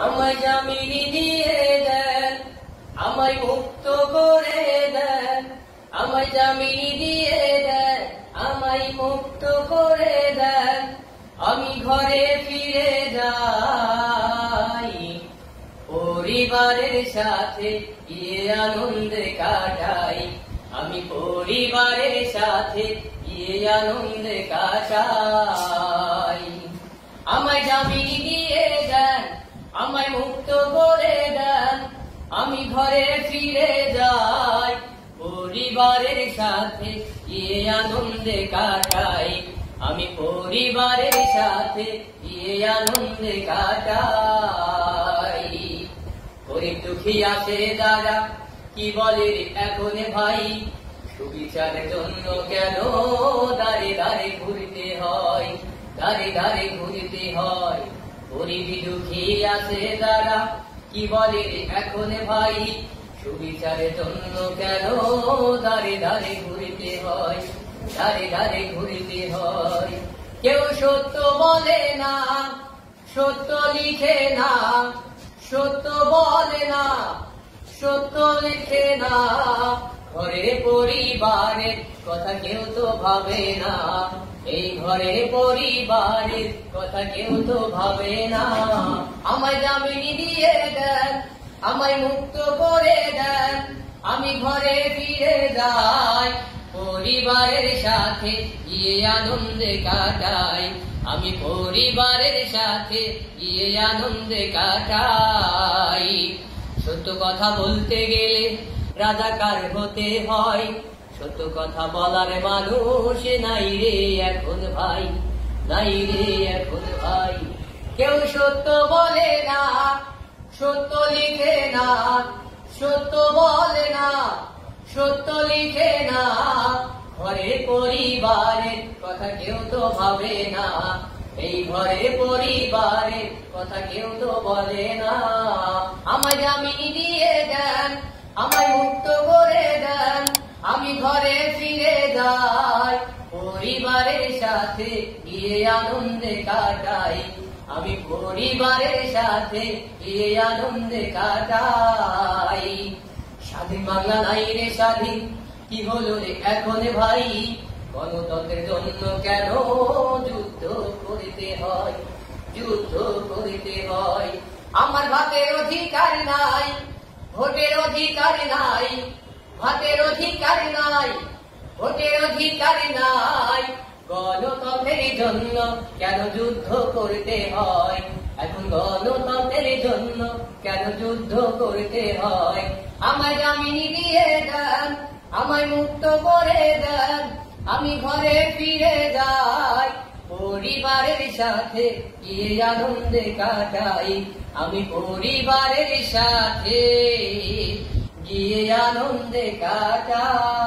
আমায় জামিনী দিয়ে দেন, আমায় মুক্ত করে দেন, আমায় জামিনী দিয়ে দেন, আমায় মুক্ত করে দেন। আমি ঘরে ফিরে যাই, পরিবারের সাথে গিয়ে আনন্দে কাটাই। আমি পরিবারের সাথে গিয়ে আনন্দে কাটাই। আমায় জামিনী দিয়ে দেন, আমায় মুক্ত করে দেন, আমি ঘরে ফিরে যাই, পরিবারের সাথে গিয়ে আনন্দে কাটাই। আমি পরিবারের সাথে গিয়ে আনন্দে কাটাই। গরিব দুঃখী আছে যারা কি বলে এখন ভাই, সুবিচারের জন্য কেন দাঁড়ে দাঁড়ে ঘুরতে হয়, দাঁড়ে দাঁড়ে ঘুরতে হয়। গরিব দুঃখী আছে যারা কি বলে এখন ভাই, সুবিচারের জন্য কেন দাঁড়ে দাঁড়ে ঘুরতে হয়, দাঁড়ে দাঁড়ে ঘুরতে হয়। কেউ সত্য বলে না, সত্য লিখে না, সত্য বলে না, সত্য লিখে না। ঘরে পরিবারের কথা কেউ তো ভাবে না, এই ঘরে পরিবারের কথা কেউ তো ভাবে না। আমায় জামিনী দিয়ে দেন, আমায় মুক্ত করে দেন, আমি ঘরে ফিরে যাই, পরিবারের সাথে গিয়ে আনন্দে কাটাই। আমি পরিবারের সাথে গিয়ে আনন্দে কাটাই। সত্য কথা বলতে গেলে রাজাকার হতে হয়, সত্য কথা বলার মানুষ নাই রে এখন ভাই, নাই রে এখন ভাই। কেউ সত্য বলে না, সত্য লিখে না, সত্য বলে না, সত্য লিখে না। ঘরে পরিবারের কথা কেউ তো ভাবে না, এই ঘরে পরিবারের কথা কেউ তো বলে না। আমায় জামিনী দিয়ে দেন, আমায় মুক্ত করে দেন, আমি ঘরে ফিরে যাই, পরিবারের সাথে গিয়ে আনন্দে কাটাই। আমি পরিবারের সাথে গিয়ে আনন্দে কাটাই। স্বাধীন বাংলা নাই রে স্বাধীন, কি হলো রে এখন ভাই, গণতন্ত্রের জন্য কেন যুদ্ধ করতে হয়, যুদ্ধ করতে হয়। আমার ভাতের অধিকার নাই, ভোটের অধিকার নাই, ভাতের অধিকার নাই, ভোটের অধিকার নাই। গণতন্ত্রের জন্য কেন যুদ্ধ করতে হয়, এখন গণতন্ত্রের জন্য কেন যুদ্ধ করতে হয়। আমায় জামিনী দিয়ে দেন, আমায় মুক্ত করে দেন, আমি ঘরে ফিরে যাই, পরিবারের সাথে গিয়ে আনন্দে কাটাই। আমি পরিবারের সাথে গিয়ে আনন্দে কাটাই।